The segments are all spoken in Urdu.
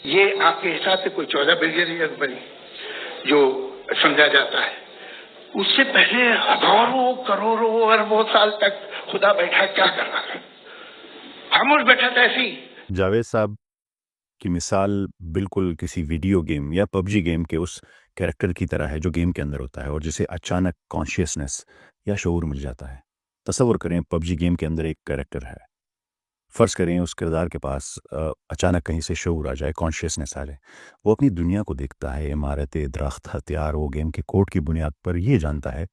یہ آپ کے حساب سے کوئی 14 بلین ایئر بنی جو سمجھا جاتا ہے، اس سے پہلے ہزاروں کروڑوں اربوں سال تک خدا بیٹھا کیا کر رہا تھا؟ خاموش بیٹھا تھا ایسے ہی. جاوید صاحب کی مثال بالکل کسی ویڈیو گیم یا پب جی گیم کے اس کیریکٹر کی طرح ہے جو گیم کے اندر ہوتا ہے اور جسے اچانک کانشیسنس یا شعور مل جاتا ہے. تصور کریں پب جی گیم کے اندر ایک کیریکٹر ہے. فرض کریں اس کردار کے پاس اچانک کہیں سے شعور آ جائے، کانشیسنس آ جائے. وہ اپنی دنیا کو دیکھتا ہے، عمارتیں، درخت، ہتھیار. وہ گیم کے کوڈ کی بنیاد پر یہ جانتا ہے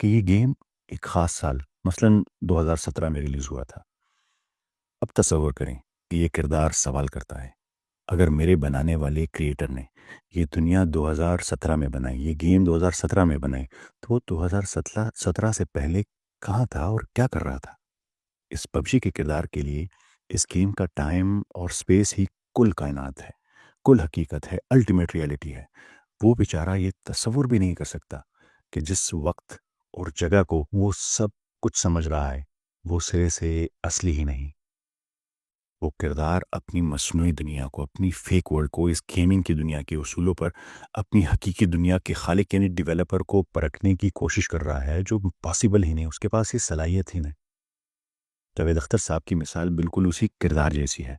کہ یہ گیم ایک خاص سال مثلاً 2017 میں ریلیز ہوا تھا. اب تصور کریں کہ یہ کردار سوال کرتا ہے، اگر میرے بنانے والے کریٹر نے یہ دنیا 2017 میں بنائی، یہ گیم 2017 میں بنائی، تو وہ 2017 سے پہلے کہاں تھا اور کیا کر رہا تھا؟ اس پب جی کے کردار کے لیے اس گیم کا ٹائم اور سپیس ہی کل کائنات ہے، کل حقیقت ہے، الٹیمیٹ ریئلٹی ہے. وہ بیچارہ یہ تصور بھی نہیں کر سکتا کہ جس وقت اور جگہ کو وہ سب کچھ سمجھ رہا ہے وہ سرے سے اصلی ہی نہیں. وہ کردار اپنی مصنوعی دنیا کو، اپنی فیک ورلڈ کو، اس گیمنگ کی دنیا کے اصولوں پر اپنی حقیقی دنیا کے خالق یعنی ڈیولپر کو پرکھنے کی کوشش کر رہا ہے، جو پاسبل ہی نہیں، اس کے پاس یہ صلاحیت ہی نہیں. جاوید اختر صاحب کی مثال بالکل اسی کردار جیسی ہے.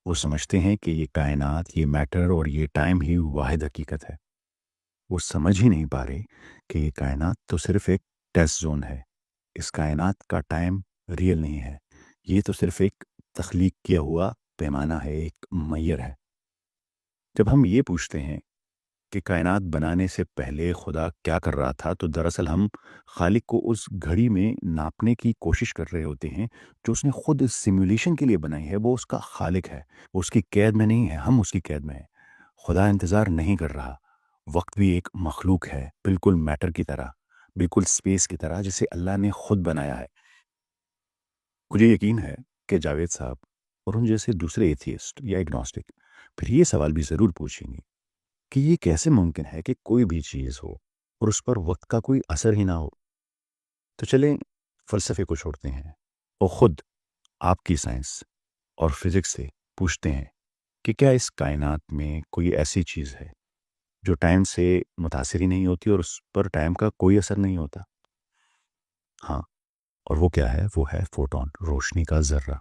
وہ سمجھتے ہیں کہ یہ کائنات، یہ میٹر اور یہ ٹائم ہی واحد حقیقت ہے. وہ سمجھ ہی نہیں پا رہے کہ یہ کائنات تو صرف ایک ٹیسٹ زون ہے. اس کائنات کا ٹائم ریئل نہیں ہے، یہ تو صرف ایک تخلیق کیا ہوا پیمانہ ہے، ایک معیار ہے. جب ہم یہ پوچھتے ہیں کہ کائنات بنانے سے پہلے خدا کیا کر رہا تھا، تو دراصل ہم خالق کو اس گھڑی میں ناپنے کی کوشش کر رہے ہوتے ہیں جو اس نے خود اس سیمولیشن کے لیے بنائی ہے. وہ اس کا خالق ہے، وہ اس کی قید میں نہیں ہے، ہم اس کی قید میں ہیں. خدا انتظار نہیں کر رہا. وقت بھی ایک مخلوق ہے، بالکل میٹر کی طرح، بالکل سپیس کی طرح، جسے اللہ نے خود بنایا ہے. مجھے یقین ہے کہ جاوید صاحب اور ان جیسے دوسرے ایتھیسٹ یا اگنوسٹک پھر یہ سوال بھی ضرور پوچھیں گے کہ یہ کیسے ممکن ہے کہ کوئی بھی چیز ہو اور اس پر وقت کا کوئی اثر ہی نہ ہو. تو چلیں فلسفے کو چھوڑتے ہیں اور خود آپ کی سائنس اور فزکس سے پوچھتے ہیں کہ کیا اس کائنات میں کوئی ایسی چیز ہے جو ٹائم سے متاثر ہی نہیں ہوتی اور اس پر ٹائم کا کوئی اثر نہیں ہوتا؟ ہاں، اور وہ کیا ہے؟ وہ ہے فوٹون، روشنی کا ذرہ.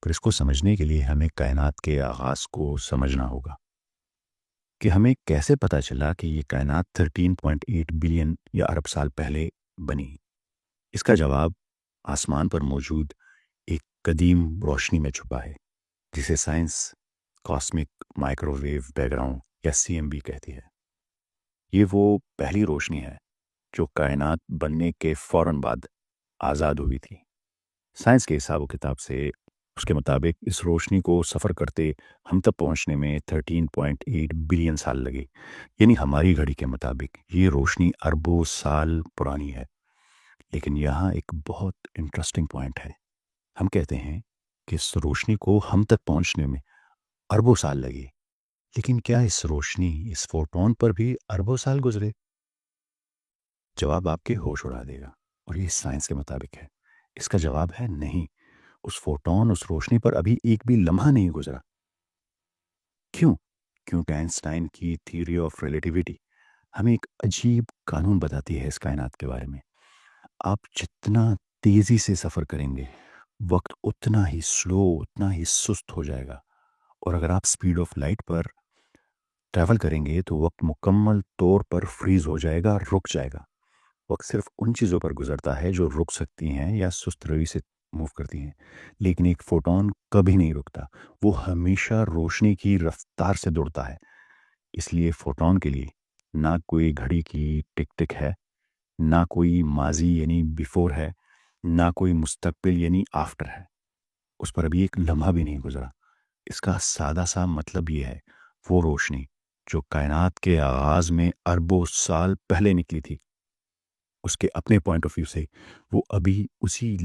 پر اس کو سمجھنے کے لیے ہمیں کائنات کے آغاز کو سمجھنا ہوگا کہ ہمیں کیسے پتہ چلا کہ یہ کائنات 13.8 بلین یا ارب سال پہلے بنی. اس کا جواب آسمان پر موجود ایک قدیم روشنی میں چھپا ہے، جسے science cosmic microwave background یا CMB کہتی ہے. یہ وہ پہلی روشنی ہے جو کائنات بننے کے فوراً بعد آزاد ہوئی تھی. سائنس کے حساب و کتاب سے اس کے مطابق اس روشنی کو سفر کرتے ہم تک پہنچنے میں 13.8 بلین سال لگے. یعنی ہماری گھڑی کے مطابق یہ روشنی اربوں سال پرانی ہے. لیکن یہاں ایک بہت انٹرسٹنگ پوائنٹ ہے. ہم کہتے ہیں کہ اس روشنی کو ہم تک پہنچنے میں اربوں سال لگے، لیکن کیا اس روشنی، اس فوٹون پر بھی اربوں سال گزرے؟ جواب آپ کے ہوش اڑا دے گا، اور یہ سائنس کے مطابق ہے. اس کا جواب ہے نہیں. اس فوٹون، اس روشنی پر ابھی ایک بھی لمحہ نہیں گزرا. کیوں؟ کیونکہ آئنسٹائن کی تھیوری آف ریلیٹیوٹی ہمیں ایک عجیب قانون بتاتی ہے اس کائنات کے بارے میں. آپ جتنا تیزی سے سفر کریں گے، وقت اتنا ہی سلو، اتنا ہی سست ہو جائے گا. اور اگر آپ speed of light per travel کریں گے تو وقت مکمل طور پر فریز ہو جائے گا، رک جائے گا. وقت صرف ان چیزوں پر گزرتا ہے جو رک سکتی ہیں یا سست روی سے موو کرتی ہیں، لیکن ایک فوٹون کبھی نہیں رکتا. وہ ہمیشہ روشنی کی رفتار سے دوڑتا ہے. اس لیے فوٹون کے لیے نہ کوئی گھڑی کی ٹک ٹک ہے، نہ کوئی ماضی یعنی بیفور ہے، نہ کوئی مستقبل یعنی آفٹر ہے. اس پر ابھی ایک لمحہ بھی نہیں گزرا. اس کا سادہ سا مطلب یہ ہے، وہ روشنی جو کائنات کے آغاز میں اربوں سال پہلے نکلی تھی، اس کے اپنے پوائنٹ آف ویو سے وہ ابھی اسی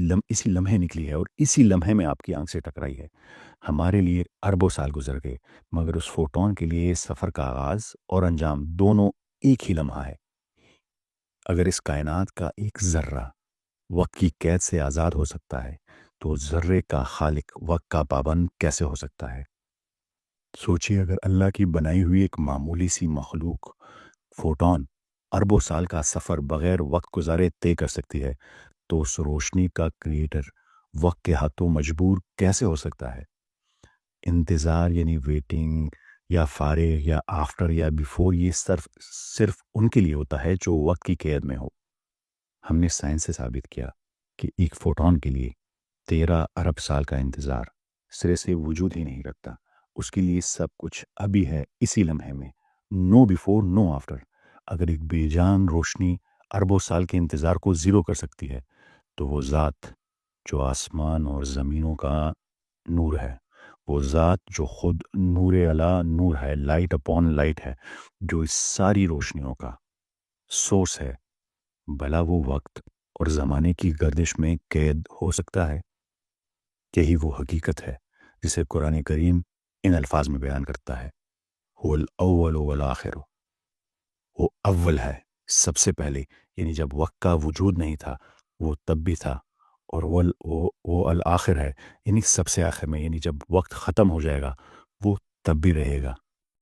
لمحے نکلی ہے، اور اسی لمحے میں آپ کی آنکھ سے ٹکرائی ہے. ہمارے لیے اربوں سال گزر گئے، مگر اس فوٹون کے لیے سفر کا آغاز اور انجام دونوں ایک ہی لمحہ ہے. اگر اس کائنات کا ایک ذرہ وقت کی قید سے آزاد ہو سکتا ہے تو ذرے کا خالق وقت کا پابند کیسے ہو سکتا ہے؟ سوچیے اگر اللہ کی بنائی ہوئی ایک معمولی سی مخلوق فوٹون اربوں سال کا سفر بغیر وقت گزارے طے کر سکتی ہے تو اس روشنی کا کریٹر وقت کے ہاتھوں مجبور کیسے ہو سکتا ہے؟ انتظار یعنی ویٹنگ یا فارغ یا آفٹر یا بیفور، یہ صرف ان کے لیے ہوتا ہے جو وقت کی قید میں ہو۔ ہم نے سائنس سے ثابت کیا کہ ایک فوٹون کے لیے 13 ارب سال کا انتظار سرے سے وجود ہی نہیں رکھتا۔ اس کے لیے سب کچھ ابھی ہے، اسی لمحے میں، نو بیفور نو آفٹر۔ اگر ایک بے جان روشنی اربوں سال کے انتظار کو زیرو کر سکتی ہے تو وہ ذات جو آسمان اور زمینوں کا نور ہے، وہ ذات جو خود نور علا نور ہے، لائٹ اپون لائٹ ہے، جو اس ساری روشنیوں کا سورس ہے، بھلا وہ وقت اور زمانے کی گردش میں قید ہو سکتا ہے؟ یہی وہ حقیقت ہے جسے قرآن کریم ان الفاظ میں بیان کرتا ہے، هو الاول والآخر، وہ اول ہے، سب سے پہلے، یعنی جب وقت کا وجود نہیں تھا وہ تب بھی تھا، اور وہ الآخر ہے، یعنی سب سے آخر میں، یعنی جب وقت ختم ہو جائے گا وہ تب بھی رہے گا۔